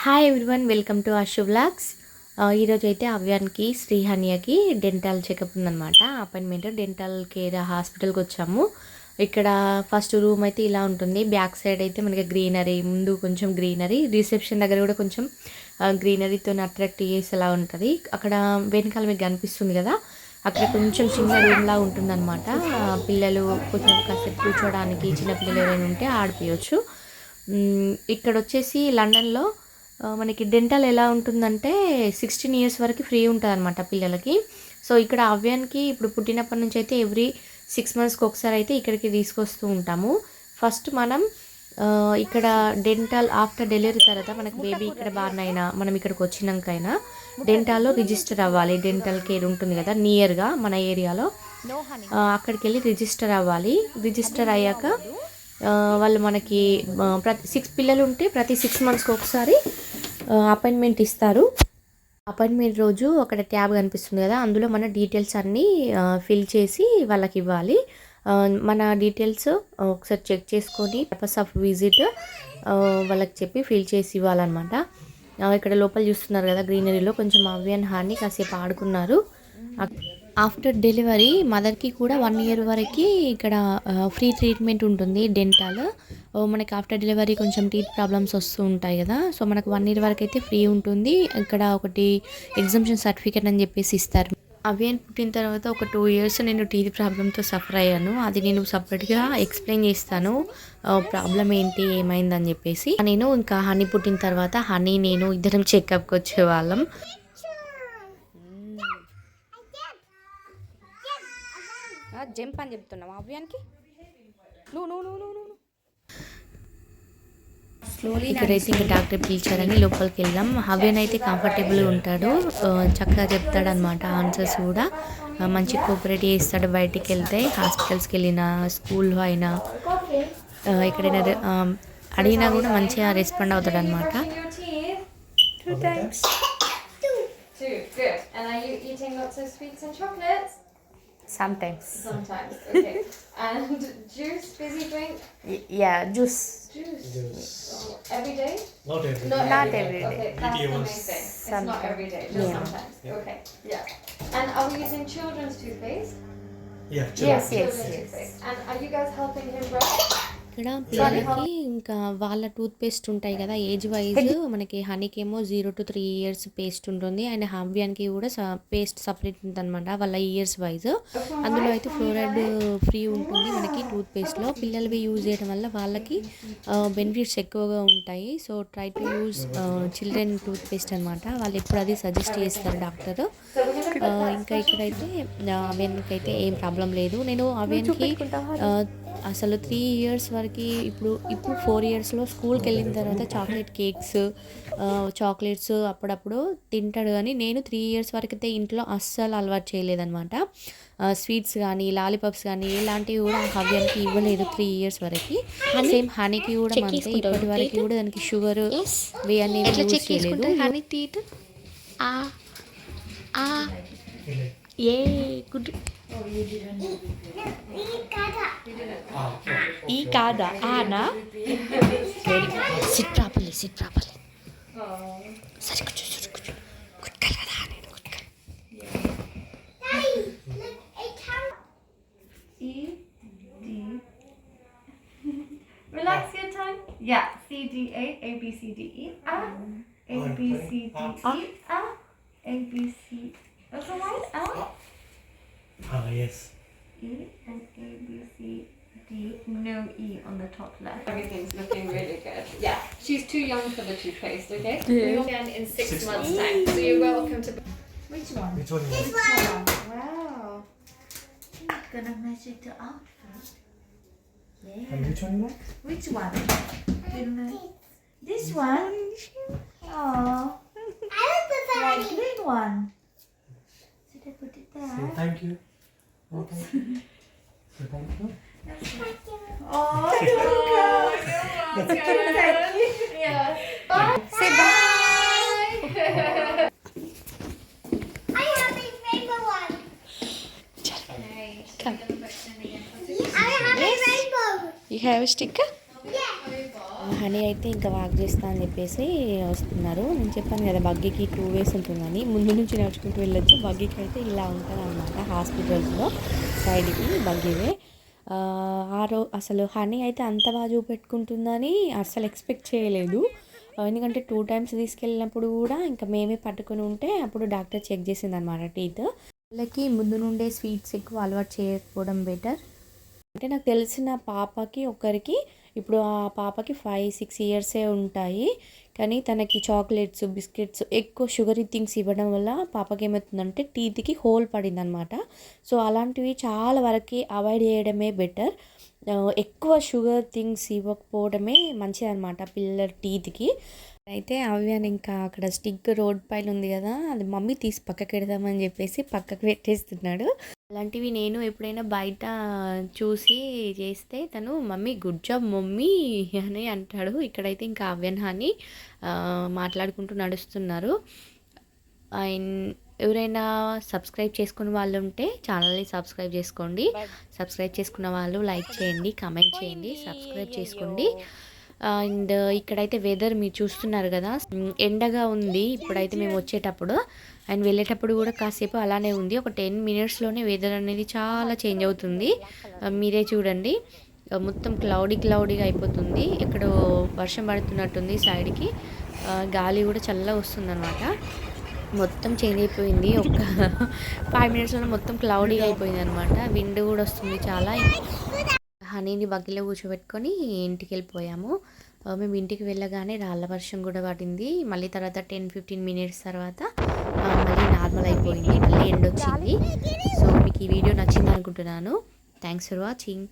Hi everyone, welcome to Ashu vlogs. ఈరోజు అయితే అవ్యానికి శ్రీహన్యకి dental checkup ఉందన్నమాట. అపాయింట్మెంట్ డెంటల్ కేర్ హాస్పిటల్కి వచ్చాము. ఇక్కడ ఫస్ట్ రూమ్ అయితే ఇలా ఉంటుంది. బ్యాక్ సైడ్ అయితే మనకి గ్రీనరీ, ముందు కొంచెం గ్రీనరీ, రిసెప్షన్ దగ్గర కూడా కొంచెం గ్రీనరీతో అట్రాక్ట్ చేసేలా ఉంటుంది. అక్కడ వెనకాల మీకు కనిపిస్తుంది కదా, అక్కడ కొంచెం చిన్న రూమ్లా ఉంటుందన్నమాట. పిల్లలు కొంచెం కాసేపు కూర్చోడానికి, చిన్నపిల్లలు ఎవరైనా ఉంటే ఆడిపోయచ్చు. ఇక్కడ వచ్చేసి లండన్లో మనకి డెంటల్ ఎలా ఉంటుందంటే 16 ఇయర్స్ వరకు ఫ్రీ ఉంటుంది అనమాట పిల్లలకి. సో ఇక్కడ అవ్యానికి ఇప్పుడు పుట్టినప్పటి నుంచి అయితే ఎవ్రీ 6 మంత్స్కి ఒకసారి అయితే ఇక్కడికి తీసుకొస్తూ ఉంటాము. ఫస్ట్ మనం ఇక్కడ డెంటల్ ఆఫ్టర్ డెలివరీ తర్వాత మనకి బేబీ ఇక్కడ బాగానైనా మనం ఇక్కడికి వచ్చినాకైనా డెంటాల్లో రిజిస్టర్ అవ్వాలి. డెంటల్ కేర్ ఉంటుంది కదా నియర్గా మన ఏరియాలో, అక్కడికి వెళ్ళి రిజిస్టర్ అవ్వాలి. రిజిస్టర్ అయ్యాక వాళ్ళు మనకి ప్రతి 6 పిల్లలు ఉంటే ప్రతి 6 మంత్స్కి ఒకసారి అపాయింట్మెంట్ ఇస్తారు. అపాయింట్మెంట్ రోజు అక్కడ ట్యాబ్ కనిపిస్తుంది కదా, అందులో మన డీటెయిల్స్ అన్నీ ఫిల్ చేసి వాళ్ళకి ఇవ్వాలి. మన డీటెయిల్స్ ఒకసారి చెక్ చేసుకొని పర్పస్ ఆఫ్ విజిట్ వాళ్ళకి చెప్పి ఫిల్ చేసి ఇవ్వాలన్నమాట. ఇక్కడ లోపల చూస్తున్నారు కదా గ్రీనరీలో కొంచెం అవ్యాన్ హాని కాసేపు ఆడుకున్నారు. ఆఫ్టర్ డెలివరీ మదర్కి కూడా 1 ఇయర్ వరకు ఇక్కడ ఫ్రీ ట్రీట్మెంట్ ఉంటుంది డెంటల్. మనకి ఆఫ్టర్ డెలివరీ కొంచెం టీత్ ప్రాబ్లమ్స్ వస్తూ ఉంటాయి కదా, సో మనకు 1 ఇయర్ వరకు అయితే ఫ్రీ ఉంటుంది. ఇక్కడ ఒకటి ఎగ్జామ్షన్ సర్టిఫికేట్ అని చెప్పేసి ఇస్తారు. అవ్యాన్ పుట్టిన తర్వాత ఒక 2 ఇయర్స్ నేను టీత్ ప్రాబ్లంతో సఫర్ అయ్యాను. అది నేను సపరేట్గా ఎక్స్ప్లెయిన్ చేస్తాను ప్రాబ్లం ఏంటి ఏమైందని చెప్పేసి. నేను ఇంకా హనీ పుట్టిన తర్వాత హనీ నేను ఇద్దరం చెకప్కి వచ్చేవాళ్ళం. జంప్ అని చెప్తున్నావు అవ్యానికి. ఇక్కడైతే ఇంకా డాక్టర్ పిలిచారని లోపలికి వెళ్ళాం. అవ్యాన్ అయితే కంఫర్టబుల్గా ఉంటాడు, చక్కగా చెప్తాడనమాట. ఆన్సర్స్ కూడా మంచి కోఆపరేట్ చేస్తాడు. బయటికి వెళ్తే హాస్పిటల్స్కి వెళ్ళినా, స్కూల్లో అయినా, ఎక్కడైనా అడిగినా కూడా మంచిగా రెస్పాండ్ అవుతాడు అనమాట. Sometimes. Okay. And juice, fizzy drink? Yeah, juice. Every day? Not every Not day. every day. Okay, that's the main thing. It's not every day, just sometimes. Yeah. Okay, yeah. And are we using children's toothpaste? Yeah, Yes. Children's toothpaste. And are you guys helping him brush? ఇక్కడ పిల్లలకి ఇంకా వాళ్ళ tooth paste ఉంటాయి కదా, age wise మనకి హనీకేమో 0 to 3 years paste ఉంటుంది, and అవ్యానికి కూడా paste separate ఉంటుంది అనమాట వాళ్ళ ఇయర్స్ వైజ్. అందులో అయితే ఫ్లోరైడ్ ఫ్రీ ఉంటుంది మనకి టూత్ పేస్ట్లో. పిల్లలవి యూజ్ చేయడం వల్ల వాళ్ళకి బెనిఫిట్స్ ఎక్కువగా ఉంటాయి. So try to use children toothpaste అనమాట. వాళ్ళు ఎప్పుడు అది సజెస్ట్ చేస్తారు డాక్టర్. ఇంకా ఇక్కడైతే అవ్యానికి అయితే ఏం ప్రాబ్లం లేదు. నేను అవ్యానికి అసలు 3 years వరకు ఇప్పుడు 4 yearsలో స్కూల్కి వెళ్ళిన తర్వాత చాక్లెట్ కేక్స్, చాక్లెట్స్ అప్పుడప్పుడు తింటాడు. కానీ నేను 3 years వరకు అయితే ఇంట్లో అస్సలు అలవాటు చేయలేదన్నమాట. స్వీట్స్ కానీ లాలీపాప్స్ కానీ ఎలాంటివి కూడా అవ్యానికి ఇవ్వలేదు 3 years వరకు. సేమ్ హనీకి కూడా అంతే, ఇప్పటి వరకు కూడా దానికి షుగర్ వే అనేది యూజ్ చేయలేదు. హనీ టీత్ ఏ గుడ్ ఈ కాదా ఆనా. సిట్ ప్రాపర్లీ సరే కూర్చో కుట్కాలి కదా నేను కుట్కాలి. Relax your tongue. Yeah. C D A A B C D E A B C D E A B C. That's the one. Yes. E and A B C D. No E on the top left. Everything's looking really good. Yeah. She's too young for the toothpaste. Okay. We will again in 6 months' time. So you're welcome to. Which one? Which one? This one. Wow. I'm gonna measure the outfit. Yeah. And which one you like? Which one? This one? Oh. I like the green one. Should I put it there? Say thank you. Okay. Say thank you. Oh, you're welcome. Yeah. Bye. Say bye. I have a rainbow one. Come. I have a rainbow. You have a sticker? Yeah. Honey అయితే ఇంకా walk చేస్తా అని చెప్పేసి వస్తున్నారు. నేను చెప్పాను కదా బగ్గీకి 2 ways ఉంటుందని, ముందు నుంచి నడుచుకుంటూ వెళ్ళొచ్చు, బగ్గీకి అయితే ఇలా ఉంటుంది అనమాట. హాస్పిటల్స్లో సైడ్కి బగ్గీవే. అసలు హనీ అయితే అంత బాగా చూపెట్టుకుంటుందని అసలు ఎక్స్పెక్ట్ చేయలేదు. ఎందుకంటే 2 times తీసుకెళ్ళినప్పుడు కూడా ఇంకా మేమే పట్టుకొని ఉంటే అప్పుడు డాక్టర్ చెక్ చేసింది అనమాట టీత్. వాళ్ళకి ముందు నుండే స్వీట్స్ ఎక్కువ అలవాటు చేయకపోవడం బెటర్. అంటే నాకు తెలిసిన పాపకి ఒకరికి ఇప్పుడు ఆ పాపకి 5-6 yearsే ఉంటాయి, కానీ తనకి చాక్లెట్స్ బిస్కెట్స్ ఎక్కువ షుగరీ థింగ్స్ ఇవ్వడం వల్ల పాపకి ఏమవుతుందంటే టీత్కి హోల్ పడిందనమాట. సో అలాంటివి చాలా వరకు అవాయిడ్ చేయడమే బెటర్. ఎక్కువ షుగర్ థింగ్స్ ఇవ్వకపోవడమే మంచిదన్నమాట పిల్లల టీత్కి. అయితే అవ్యాన్ ఇంకా అక్కడ స్టిక్ రోడ్ పైన ఉంది కదా, అది మమ్మీ తీసి పక్కకి పెడదామని చెప్పేసి పక్కకు పెట్టేస్తున్నాడు. అలాంటివి నేను ఎప్పుడైనా బయట చూసి చేస్తే తను మమ్మీ గుడ్ జాబ్ మమ్మీ అని అంటాడు. ఇక్కడైతే ఇంకా అవ్యాన్ హాని మాట్లాడుకుంటూ నడుస్తున్నారు. అండ్ ఎవరైనా సబ్స్క్రైబ్ చేసుకున్న వాళ్ళు ఉంటే ఛానల్ని సబ్స్క్రైబ్ చేసుకోండి. సబ్స్క్రైబ్ చేసుకున్న వాళ్ళు లైక్ చేయండి, కామెంట్ చేయండి, సబ్స్క్రైబ్ చేసుకోండి. అండ్ ఇక్కడైతే వెదర్ మీరు చూస్తున్నారు కదా, ఎండగా ఉంది ఇప్పుడైతే మేము వచ్చేటప్పుడు. అండ్ వెళ్ళేటప్పుడు కూడా కాసేపు అలానే ఉంది. ఒక 10 minutesలోనే వెదర్ అనేది చాలా చేంజ్ అవుతుంది. మీరే చూడండి, మొత్తం క్లౌడీగా అయిపోతుంది. ఎక్కడో వర్షం పడుతున్నట్టుంది సైడ్కి. గాలి కూడా చల్లగా వస్తుందన్నమాట. మొత్తం చేంజ్ అయిపోయింది. ఒక 5 minutesలోనే మొత్తం క్లౌడీగా అయిపోయింది అనమాట. విండ్ కూడా వస్తుంది చాలా. హనీని బగ్గీలో కూర్చోబెట్టుకొని ఇంటికి వెళ్ళిపోయాము. మేము ఇంటికి వెళ్ళగానే రాళ్ళ వర్షం కూడా పడింది. మళ్ళీ తర్వాత 10-15 minutes తర్వాత మళ్ళీ నార్మల్ అయిపోయింది, మళ్ళీ ఎండ్ వచ్చింది. సో మీకు ఈ వీడియో నచ్చింది అనుకుంటున్నాను. Thanks for watching.